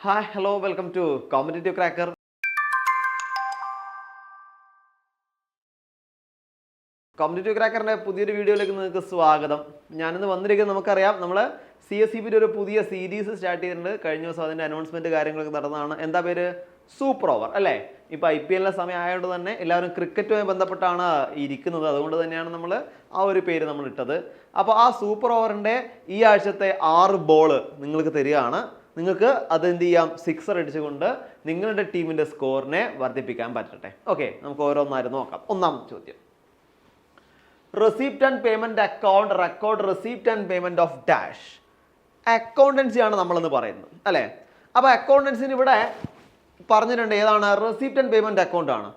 Hi hello welcome to competitive cracker. Competitive ക്രാക്കറിൻ്റെ പുതിയൊരു വീഡിയോയിലേക്ക് നിങ്ങൾക്ക് സ്വാഗതം. ഞാനിന്ന് വന്നിരിക്കുന്നത് നമുക്കറിയാം, നമ്മൾ CSEBിൻ്റെ ഒരു പുതിയ സീരീസ് സ്റ്റാർട്ട് ചെയ്തിട്ടുണ്ട്. കഴിഞ്ഞ ദിവസം അതിൻ്റെ അനൗൺസ്മെൻറ്റ് കാര്യങ്ങളൊക്കെ നടന്നതാണ്. എന്താ പേര്? സൂപ്പർ ഓവർ അല്ലേ? ഇപ്പോൾ IPL സമയം ആയതുകൊണ്ട് തന്നെ എല്ലാവരും ക്രിക്കറ്റുമായി ബന്ധപ്പെട്ടാണ് ഇരിക്കുന്നത്. അതുകൊണ്ട് തന്നെയാണ് നമ്മൾ ആ ഒരു പേര് നമ്മൾ ഇട്ടത്. അപ്പോൾ ആ സൂപ്പർ ഓവറിൻ്റെ ഈ ആഴ്ചത്തെ 6 ബോൾ നിങ്ങൾക്ക് തരികയാണ്. നിങ്ങൾക്ക് അത് എന്ത് ചെയ്യാം? സിക്സർ അടിച്ചുകൊണ്ട് നിങ്ങളുടെ ടീമിൻ്റെ സ്കോറിനെ വർദ്ധിപ്പിക്കാൻ പറ്റട്ടെ. ഓക്കെ, നമുക്ക് ഓരോന്നായിരുന്നു നോക്കാം. ഒന്നാമത്തെ ചോദ്യം, receipt and payment account record receipt and payment of dash. Accountancy ആണ് നമ്മളെന്ന് പറയുന്നത് അല്ലേ? അപ്പോൾ അക്കൗണ്ടൻസിന് ഇവിടെ പറഞ്ഞിട്ടുണ്ട് ഏതാണ്? റെസിപ്റ്റ് ആൻഡ് പേയ്മെന്റ് അക്കൗണ്ട് ആണ്.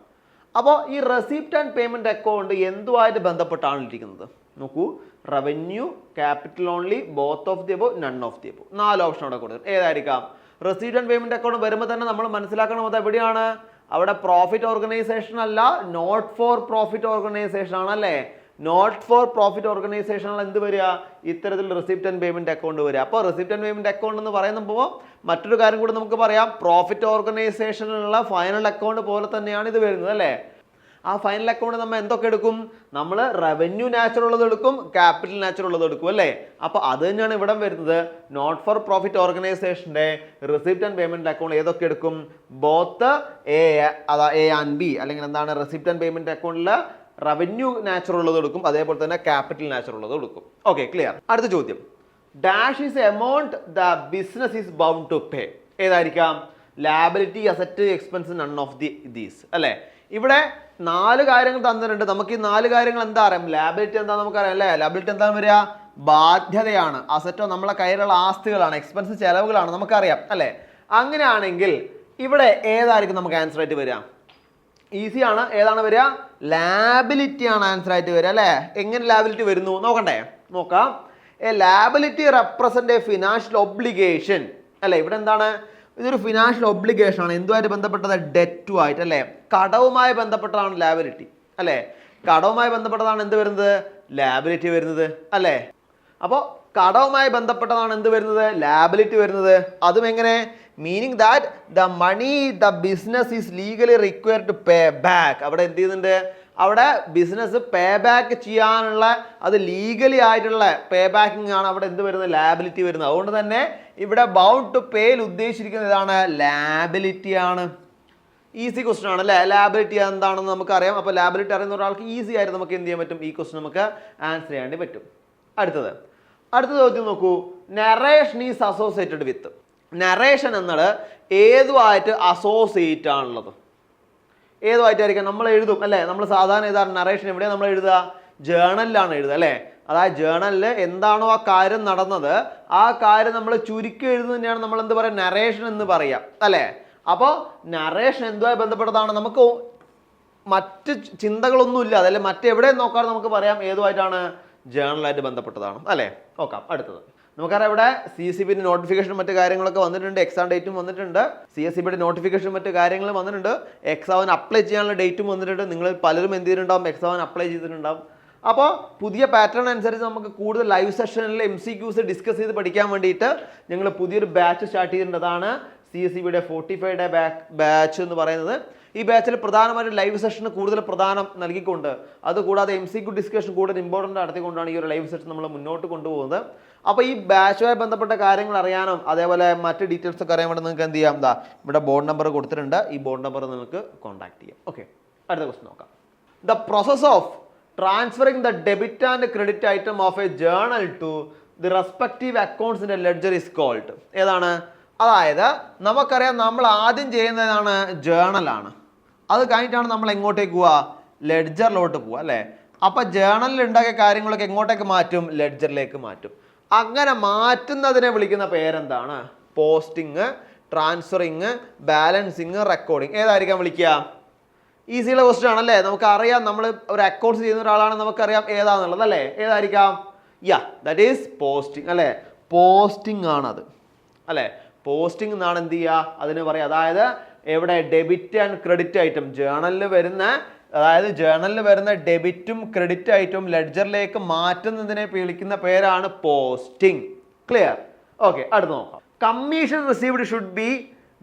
അപ്പോൾ ഈ റെസിപ്റ്റ് ആൻഡ് പേയ്മെന്റ് അക്കൗണ്ട് എന്തുമായിട്ട് ബന്ധപ്പെട്ടാണ് ഇരിക്കുന്നത്? നോക്കൂ, revenue, capital only, both of the above, none of the above. 4 option അവിടെ കൊടുക്കും. ഏതായിരിക്കാം? റെസിപ്റ്റ് ആൻഡ് പേയ്മെന്റ് അക്കൗണ്ട് വരുമ്പോൾ തന്നെ നമ്മൾ മനസ്സിലാക്കണം അത് എവിടെയാണ്? അവിടെ പ്രോഫിറ്റ് ഓർഗനൈസേഷൻ അല്ല, നോട്ട് ഫോർ പ്രോഫിറ്റ് ഓർഗനൈസേഷൻ ആണല്ലേ? നോട്ട് ഫോർ പ്രോഫിറ്റ് ഓർഗനൈസേഷനിൽ എന്ത് വരിക? ഇത്തരത്തിൽ റെസിപ്റ്റ് ആൻഡ് പേയ്മെന്റ് അക്കൗണ്ട് വരിക. അപ്പോൾ റെസിപ്റ്റ് ആൻഡ് പേയ്മെന്റ് അക്കൗണ്ട് എന്ന് പറയുമ്പോൾ മറ്റൊരു കാര്യം കൂടി നമുക്ക് പറയാം, പ്രോഫിറ്റ് ഓർഗനൈസേഷനിലുള്ള ഫൈനൽ അക്കൗണ്ട് പോലെ തന്നെയാണ് ഇത് വരുന്നത് അല്ലേ? ആ ഫൈനൽ അക്കൗണ്ട് നമ്മൾ എന്തൊക്കെ എടുക്കും? നമ്മൾ റവന്യൂ നാച്ചർ ഉള്ളത് എടുക്കും, ക്യാപിറ്റൽ നാച്ചർ ഉള്ളത് എടുക്കും അല്ലേ? അപ്പോൾ അത് തന്നെയാണ് ഇവിടെ വരുന്നത്. നോട്ട് ഫോർ പ്രോഫിറ്റ് ഓർഗനൈസേഷൻ്റെ റെസിപ്റ്റ് ആൻഡ് പേയ്മെന്റ് അക്കൗണ്ട് ഏതൊക്കെ എടുക്കും? ബോത്ത് A ആൻഡ് B, അല്ലെങ്കിൽ എന്താണ് റെസിപ്റ്റ് ആൻഡ് പേയ്മെന്റ് അക്കൗണ്ടിൽ റവന്യൂ നാച്ചർ ഉള്ളത് എടുക്കും, അതേപോലെ തന്നെ ക്യാപിറ്റൽ നാച്ചർ ഉള്ളത് എടുക്കും. Okay, clear. അടുത്ത ചോദ്യം, dash is amount the business is bound to pay. ഏതായിരിക്കാം? Liability, asset, expense, none of these അല്ലേ? ഇവിടെ 4 കാര്യങ്ങൾ തന്നിട്ടുണ്ട്. നമുക്ക് ഈ 4 കാര്യങ്ങൾ എന്താ അറിയാം? ലാബിലിറ്റി എന്താ നമുക്കറിയാം അല്ലേ? ലാബിലിറ്റി എന്താണ് വരിക? ബാധ്യതയാണ്. അസറ്റോ നമ്മളെ കയ്യിലുള്ള ആസ്തികളാണ്, എക്സ്പെൻസ് ചെലവുകളാണ്, നമുക്കറിയാം അല്ലേ? അങ്ങനെയാണെങ്കിൽ ഇവിടെ ഏതായിരിക്കും നമുക്ക് ആൻസർ ആയിട്ട് വരിക? ഈസി ആണ്. ഏതാണ് വരിക? ലാബിലിറ്റി ആണ് ആൻസർ ആയിട്ട് വരിക അല്ലേ? എങ്ങനെ ലാബിലിറ്റി വരുന്നു നോക്കണ്ടേ? നോക്കാം. A liability represent A financial obligation അല്ലേ? ഇവിടെ എന്താണ്? ഇതൊരു ഫിനാൻഷ്യൽ ഒബ്ലിഗേഷൻ ആണ്. എന്തുമായിട്ട് ബന്ധപ്പെട്ടത്? ഡെറ്റുമായിട്ട് അല്ലേ? കടവുമായി ബന്ധപ്പെട്ടതാണ് ലാബിലിറ്റി അല്ലേ? കടവുമായി ബന്ധപ്പെട്ടതാണ് എന്ത് വരുന്നത്? ലാബിലിറ്റി വരുന്നത് അല്ലേ? അപ്പോൾ കടവുമായി ബന്ധപ്പെട്ടതാണ് എന്ത് വരുന്നത്? ലാബിലിറ്റി വരുന്നത്. അതും എങ്ങനെ? Meaning that the money the business is legally required to pay back. അവിടെ എന്ത് ചെയ്യുന്നുണ്ട്? അവിടെ ബിസിനസ് പേ ബാക്ക് ചെയ്യാനുള്ള, അത് ലീഗലി ആയിട്ടുള്ള പേ ബാക്കിംഗ് ആണ് അവിടെ എന്ത് വരുന്നത്? ലാബിലിറ്റി വരുന്നത്. അതുകൊണ്ട് തന്നെ ഇവിടെ ബൗണ്ട് ടു പേയിൽ ഉദ്ദേശിച്ചിരിക്കുന്നത് ഏതാണ്? ലാബിലിറ്റി ആണ്. ഈസി ക്വസ്റ്റൻ ആണ് അല്ലേ? ലാബിലിറ്റി എന്താണെന്ന് നമുക്കറിയാം. അപ്പോൾ ലാബിലിറ്റി അറിയുന്ന ഒരാൾക്ക് ഈസി ആയിട്ട് നമുക്ക് എന്ത് ചെയ്യാൻ പറ്റും? ഈ ക്വസ്റ്റൻ നമുക്ക് ആൻസർ ചെയ്യാൻ പറ്റും. അടുത്ത ചോദ്യം നോക്കൂ, narration is associated with. Narration എന്നത് ഏതുമായിട്ട് അസോസിയേറ്റ് ആണുള്ളത്? ഏതുമായിട്ടായിരിക്കാം? നമ്മൾ എഴുതും അല്ലേ? നമ്മൾ സാധാരണ എഴുതാറ് നറേഷൻ എവിടെയാണ് നമ്മൾ എഴുതുക? ജേണലിലാണ് എഴുതുക അല്ലേ? അതായത് ജേണലിൽ എന്താണോ ആ കാര്യം നടന്നത്, ആ കാര്യം നമ്മൾ ചുരുക്കി എഴുതുന്നതിനെയാണ് നമ്മൾ എന്ത് പറയുക? നറേഷൻ എന്ന് പറയാം അല്ലേ? അപ്പോൾ നറേഷൻ എന്തുമായി ബന്ധപ്പെട്ടതാണ്? നമുക്ക് മറ്റ് ചിന്തകളൊന്നുമില്ല അതല്ലേ? മറ്റെവിടെ നോക്കാതെ നമുക്ക് പറയാം ഏതുമായിട്ടാണ്? ജേണലായിട്ട് ബന്ധപ്പെട്ടതാണ് അല്ലേ? നോക്കാം. അടുത്തത് നമുക്കറിയാം, ഇവിടെ CSEBിൻ്റെ നോട്ടിഫിക്കേഷനും മറ്റു കാര്യങ്ങളൊക്കെ വന്നിട്ടുണ്ട്. എക്സാം ഡേറ്റും വന്നിട്ടുണ്ട്. CSEBിയുടെ നോട്ടിഫിക്കേഷനും മറ്റു കാര്യങ്ങളും വന്നിട്ടുണ്ട്. എക്സാമിന് അപ്ലൈ ചെയ്യാനുള്ള ഡേറ്റും വന്നിട്ടുണ്ട്. നിങ്ങൾ പലരും എന്ത് ചെയ്തിട്ടുണ്ടാവും? എക്സാമിന് അപ്ലൈ ചെയ്തിട്ടുണ്ടാവും. അപ്പോൾ പുതിയ പാറ്റേൺ അനുസരിച്ച് നമുക്ക് കൂടുതൽ ലൈവ് സെഷനിൽ MCQs ഡിസ്കസ് ചെയ്ത് പഠിക്കാൻ വേണ്ടിയിട്ട് ഞങ്ങൾ പുതിയൊരു ബാച്ച് സ്റ്റാർട്ട് ചെയ്തിട്ടുണ്ട്. അതാണ് CSEBിയുടെ 45 ഡേ ബാച്ച് എന്ന് പറയുന്നത്. ഈ ബാച്ചിൽ പ്രധാനമായിട്ടും ലൈവ് സെഷന് കൂടുതൽ പ്രധാനം നൽകിക്കൊണ്ട്, അതുകൂടാതെ MCQ ഡിസ്കഷൻ കൂടുതൽ ഇമ്പോർട്ടൻ്റ് നടത്തിക്കൊണ്ടാണ് ഈ ഒരു ലൈവ് സെഷൻ നമ്മൾ മുന്നോട്ട് കൊണ്ടുപോകുന്നത്. അപ്പോൾ ഈ ബാച്ചുമായി ബന്ധപ്പെട്ട കാര്യങ്ങൾ അറിയാനും അതേപോലെ മറ്റ് ഡീറ്റെയിൽസ് ഒക്കെ അറിയാൻ വേണ്ടി നിങ്ങൾക്ക് എന്ത് ചെയ്യാം? ഇവിടെ ബോർഡ് നമ്പർ കൊടുത്തിട്ടുണ്ട്. ഈ ബോർഡ് നമ്പർ നിങ്ങൾക്ക് കോൺടാക്ട് ചെയ്യാം. ഓക്കെ, അടുത്ത ക്വസ്റ്റൻ നോക്കാം. The process of transferring the debit and credit item of a journal to the respective accounts in a ledger is called. ഏതാണ്? അതായത് നമുക്കറിയാം, നമ്മൾ ആദ്യം ചെയ്യുന്നതാണ് ജേണലാണ്. അത് കഴിഞ്ഞിട്ടാണ് നമ്മൾ എങ്ങോട്ടേക്ക് പോവുക? ലെഡ്ജറിലോട്ട് പോവുക അല്ലേ? അപ്പം ജേണലിൽ ഉണ്ടാക്കിയ കാര്യങ്ങളൊക്കെ എങ്ങോട്ടേക്ക് മാറ്റും? ലെഡ്ജറിലേക്ക് മാറ്റും. അങ്ങനെ മാറ്റുന്നതിനെ വിളിക്കുന്ന പേരെന്താണ്? Posting, transferring, balancing, recording. ഏതായിരിക്കാം വിളിക്കുക? ഈസിയുള്ള ക്വസ്റ്റൻ ആണല്ലേ? നമുക്കറിയാം, നമ്മൾ ഒരു അക്കൗണ്ട്സ് ചെയ്യുന്ന ഒരാളാണ്, നമുക്കറിയാം ഏതാണെന്നുള്ളത് അല്ലേ? ഏതായിരിക്കാം? ദാറ്റ് ഈസ് പോസ്റ്റിംഗ് അല്ലേ? പോസ്റ്റിംഗ് ആണത് അല്ലേ? പോസ്റ്റിംഗ് എന്നാണ് എന്ത് ചെയ്യുക? അതിന് പറയാം. അതായത് എവിടെ? ഡെബിറ്റ് ആൻഡ് ക്രെഡിറ്റ് ഐറ്റം ജേണലിൽ വരുന്ന, അതായത് ജേണലിൽ വരുന്ന ഡെബിറ്റും ക്രെഡിറ്റ് ഐറ്റവും ലെഡ്ജറിലേക്ക് മാറ്റുന്നതിനെ വിളിക്കുന്ന പേരാണ് പോസ്റ്റിംഗ്. ക്ലിയർ? ഓക്കെ, അടുത്ത് നോക്കാം. Commission received should be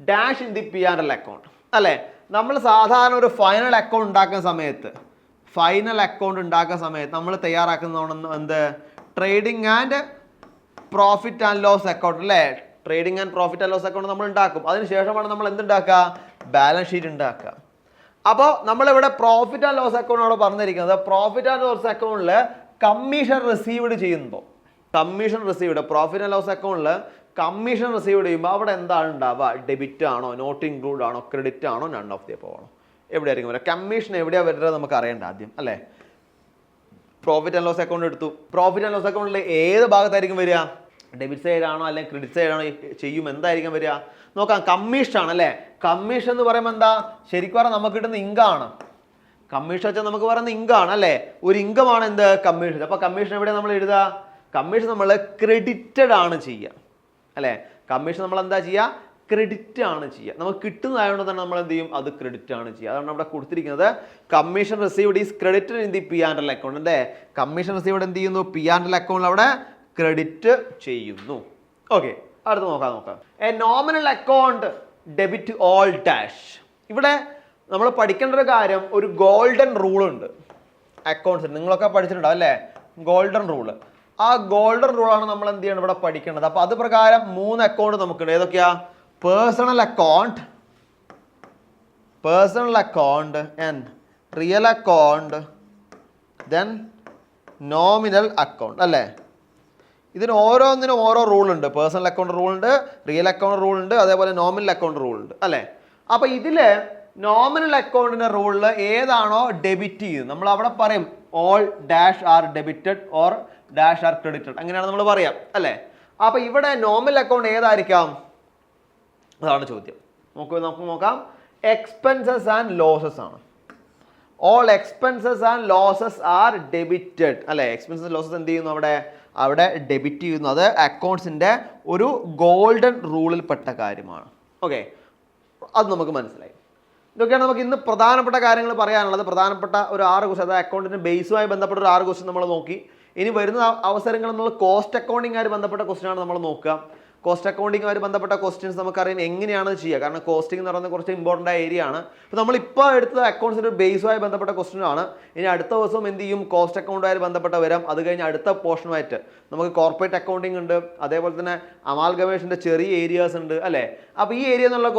dash in the P&L account അല്ലേ. നമ്മൾ സാധാരണ ഒരു ഫൈനൽ അക്കൗണ്ട് ഉണ്ടാക്കുന്ന സമയത്ത് നമ്മൾ തയ്യാറാക്കുന്ന എന്ത് trading and profit and loss account അല്ലേ. Trading and profit and loss account നമ്മൾ ഉണ്ടാക്കും. അതിനുശേഷമാണ് നമ്മൾ എന്തുണ്ടാക്കുക, ബാലൻസ് ഷീറ്റ് ഉണ്ടാക്കുക. അപ്പോൾ നമ്മളിവിടെ പ്രോഫിറ്റ് ആൻഡ് ലോസ് അക്കൗണ്ട് അവിടെ പറഞ്ഞിരിക്കുന്നത് പ്രോഫിറ്റ് ആൻഡ് ലോസ് അക്കൗണ്ടിൽ കമ്മീഷൻ റിസീവ്ഡ് ചെയ്യുമ്പോൾ പ്രോഫിറ്റ് ആൻഡ് ലോസ് അക്കൗണ്ടിൽ കമ്മീഷൻ റിസീവ്ഡ് ചെയ്യുമ്പോൾ അവിടെ എന്താണ് ഉണ്ടാവുക, ഡെബിറ്റ് ആണോ, നോട്ട് ഇൻക്ലൂഡ് ആണോ, ക്രെഡിറ്റ് ആണോ, നൺ ഓഫ് ദി അബവ് ആണോ, എവിടെയായിരിക്കും വരിക. കമ്മീഷൻ എവിടെയാണ് വരുന്നത് നമുക്ക് അറിയേണ്ട ആദ്യം അല്ലേ. പ്രോഫിറ്റ് ആൻഡ് ലോസ് അക്കൗണ്ട് എടുത്തു. പ്രോഫിറ്റ് ആൻഡ് ലോസ് അക്കൗണ്ടിൽ ഏത് ഭാഗത്തായിരിക്കും വരിക, ഡെബിറ്റ് സൈഡ് ആണോ അല്ലെങ്കിൽ ക്രെഡിറ്റ് സൈഡ് ആണോ ചെയ്യും, എന്തായിരിക്കും വരിക നോക്കാം. കമ്മീഷൻ ആണ് അല്ലേ. കമ്മീഷൻ എന്ന് പറയുമ്പോൾ എന്താ, ശരിക്കും പറഞ്ഞാൽ നമുക്ക് കിട്ടുന്ന ഇൻകമാണ്. കമ്മീഷൻ വെച്ചാൽ നമുക്ക് പറയുന്ന ഇൻകമാണ് അല്ലേ. ഒരു ഇൻകമാണ് എന്ത്, കമ്മീഷൻ. അപ്പോൾ കമ്മീഷൻ എവിടെ നമ്മൾ എഴുതുക, കമ്മീഷൻ നമ്മൾ ക്രെഡിറ്റഡ് ആണ് ചെയ്യുക അല്ലേ. കമ്മീഷൻ നമ്മൾ എന്താ ചെയ്യുക, ക്രെഡിറ്റ് ആണ് ചെയ്യുക. നമുക്ക് കിട്ടുന്നതായതുകൊണ്ട് തന്നെ നമ്മൾ എന്ത് ചെയ്യും, അത് ക്രെഡിറ്റ് ആണ് ചെയ്യുക. അതാണ് അവിടെ കൊടുത്തിരിക്കുന്നത്. Commission received is credited in the P&L account അല്ലേ. കമ്മീഷൻ റിസീവ്ഡ് എന്ത് ചെയ്യുന്നു, P&L അക്കൗണ്ടിൽ അവിടെ ക്രെഡിറ്റ് ചെയ്യുന്നു. ഓക്കെ, അടുത്ത് നോക്കാം. A nominal account debit all dash. ഇവിടെ നമ്മൾ പഠിക്കേണ്ട ഒരു കാര്യം, ഒരു ഗോൾഡൻ റൂൾ ഉണ്ട് അക്കൗണ്ട്സിൽ. നിങ്ങളൊക്കെ പഠിച്ചിട്ടുണ്ടാവും അല്ലേ, ഗോൾഡൻ റൂള്. ആ ഗോൾഡൻ റൂളാണ് നമ്മൾ എന്ത് ചെയ്യണം ഇവിടെ പഠിക്കേണ്ടത്. അപ്പോൾ അത് പ്രകാരം 3 അക്കൗണ്ട് നമുക്കുണ്ട്. ഏതൊക്കെയാ, personal account and real account, then nominal account അല്ലേ. ഇതിന് ഓരോന്നിനും ഓരോ റൂൾ ഉണ്ട്. പേഴ്സണൽ അക്കൗണ്ട് റൂൾ ഉണ്ട്, റിയൽ അക്കൗണ്ട് റൂൾ ഉണ്ട്, അതേപോലെ നോമിനൽ അക്കൗണ്ട് റൂൾ ഉണ്ട് അല്ലേ. അപ്പോൾ ഇതിൽ നോമിനൽ അക്കൗണ്ടിന്റെ റൂളിൽ ഏതാണോ ഡെബിറ്റ് ചെയ്യുന്നത് നമ്മൾ അവിടെ പറയും all dash are debited or dash are credited, അങ്ങനെയാണ് നമ്മൾ പറയാം അല്ലേ. അപ്പോൾ ഇവിടെ നോമിനൽ അക്കൗണ്ട് ഏതായിരിക്കാം, അതാണ് ചോദ്യം. നമുക്ക് നോക്കാം. എക്സ്പെൻസസ് ആൻഡ് ലോസസ് ആണ്. All expenses and losses are debited അല്ലേ. എക്സ്പെൻസസ് ലോസസ് എന്ത് ചെയ്യുന്നു, അവിടെ ഡെബിറ്റ് ചെയ്യുന്നു. അത് അക്കൗണ്ട്സിൻ്റെ ഒരു ഗോൾഡൻ റൂളിൽപ്പെട്ട കാര്യമാണ്. ഓക്കെ, അത് നമുക്ക് മനസ്സിലായി. ഇതൊക്കെയാണ് നമുക്ക് ഇന്ന് പ്രധാനപ്പെട്ട കാര്യങ്ങൾ പറയാനുള്ളത്. പ്രധാനപ്പെട്ട ഒരു 6 ക്വസ്റ്റ്യൻ, അതായത് അക്കൗണ്ടിൻ്റെ ബേസുമായി ബന്ധപ്പെട്ട ഒരു 6 ക്വസ്റ്റ്യൻ നമ്മൾ നോക്കി. ഇനി വരുന്ന അവസരങ്ങൾ നമ്മൾ കോസ്റ്റ് അക്കൗണ്ടിങ്ങുമായി ബന്ധപ്പെട്ട ക്വസ്റ്റ്യനാണ് നമ്മൾ നോക്കുക. കോസ്റ്റ് അക്കൗണ്ടിങ്ങുമായി ബന്ധപ്പെട്ട ക്വസ്റ്റ്യൻസ് നമുക്കറിയാം എങ്ങനെയാണ് ചെയ്യുക. കാരണം കോസ്റ്റിംഗ് എന്ന് പറയുന്നത് കുറച്ച് ഇമ്പോർട്ടൻ്റ് ആയ ഏരിയ ആണ്. അപ്പോൾ നമ്മളിപ്പോൾ എടുത്തത് അക്കൗണ്ട്സിൻ്റെ ബേസുമായി ബന്ധപ്പെട്ട ക്വസ്റ്റ്യൻ ആണ്. ഇനി അടുത്ത ദിവസം എന്ത് ചെയ്യും, കോസ്റ്റ് അക്കൗണ്ടുമായി ബന്ധപ്പെട്ട വരാം. അത് കഴിഞ്ഞ് അടുത്ത പോർഷനുമായിട്ട് നമുക്ക് കോർപ്പറേറ്റ് അക്കൗണ്ടിങ് ഉണ്ട്, അതേപോലെ തന്നെ അമാൽഗമേഷൻ്റെ ചെറിയ ഏരിയാസ് ഉണ്ട് അല്ലേ. അപ്പോൾ ഈ ഏരിയ എന്നുള്ള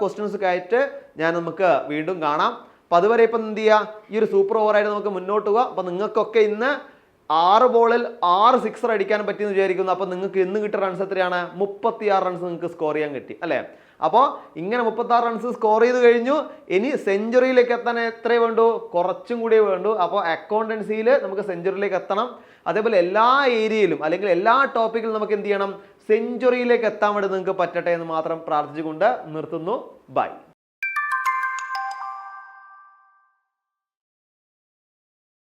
ക്വസ്റ്റ്യൻസൊക്കെ ആയിട്ട് നമുക്ക് വീണ്ടും കാണാം. അപ്പോൾ അതുവരെ ഇപ്പം എന്ത് ചെയ്യുക, ഈ ഒരു സൂപ്പർ ഓവറായിട്ട് നമുക്ക് മുന്നോട്ട് പോകാം. അപ്പോൾ നിങ്ങൾക്കൊക്കെ ഇന്ന് 6 ബോളിൽ 6 സിക്സർ അടിക്കാൻ പറ്റിയെന്ന് വിചാരിക്കുന്നു. അപ്പോൾ നിങ്ങൾക്ക് ഇന്ന് കിട്ടിയ റൺസ് എത്രയാണ്, 36 റൺസ് നിങ്ങൾക്ക് സ്കോർ ചെയ്യാൻ കിട്ടി അല്ലേ. അപ്പോൾ ഇങ്ങനെ 36 റൺസ് സ്കോർ ചെയ്ത് കഴിഞ്ഞു. ഇനി സെഞ്ചുറിയിലേക്ക് എത്താൻ എത്രയേ വേണ്ടു, കുറച്ചും കൂടിയേ വേണ്ടു. അപ്പോൾ അക്കൗണ്ടൻസിയിൽ നമുക്ക് സെഞ്ചുറിയിലേക്ക് എത്തണം. അതേപോലെ എല്ലാ ഏരിയയിലും അല്ലെങ്കിൽ എല്ലാ ടോപ്പിക്കിലും നമുക്ക് എന്ത് ചെയ്യണം, സെഞ്ചുറിയിലേക്ക് എത്താൻ വേണ്ടി നിങ്ങൾക്ക് പറ്റട്ടെ എന്ന് മാത്രം പ്രാർത്ഥിച്ചുകൊണ്ട് നിർത്തുന്നു. ബൈ.